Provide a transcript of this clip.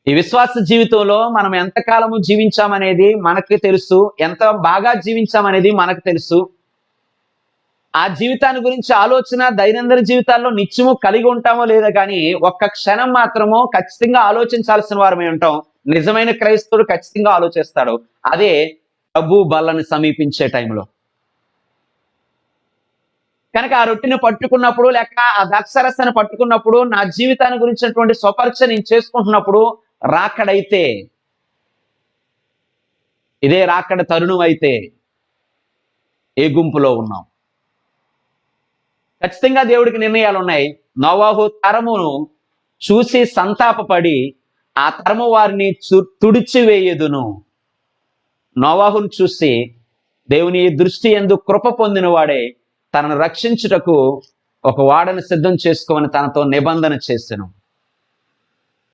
ఈ విశ్వాస జీవితంలో మనం ఎంతకాలము జీవించామనేది మనకి తెలుసు, ఎంత బాగా జీవించామనేది మనకు తెలుసు. ఆ జీవితాన్ని గురించి ఆలోచన దైనందిన జీవితాల్లో నిత్యము కలిగి ఉంటామో లేదో కానీ ఒక్క క్షణం మాత్రమో ఖచ్చితంగా ఆలోచించాల్సిన వారమే ఉంటాం. నిజమైన క్రైస్తవుడు ఖచ్చితంగా ఆలోచిస్తాడు. అదే ప్రభు బల్లని సమీపించే టైంలో. కనుక ఆ రొట్టెని పట్టుకున్నప్పుడు లేక ఆ ద్రాక్షారసాన్ని పట్టుకున్నప్పుడు నా జీవితాన్ని గురించినటువంటి స్వపరీక్ష నేను చేసుకుంటున్నప్పుడు రాకడైతే, ఇదే రాకడ తరుణం అయితే ఏ గుంపులో ఉన్నాం? ఖచ్చితంగా దేవుడికి నిర్ణయాలు ఉన్నాయి. నోవాహు తరమును చూసి సంతాపపడి ఆ తరము వారిని తుడిచివేయుదును. నోవాహును చూసి దేవుని దృష్టి యందు కృప పొందిన వాడే తనను రక్షించుటకు ఒక వాడను సిద్ధం చేసుకోమని తనతో నిబంధన చేసెను.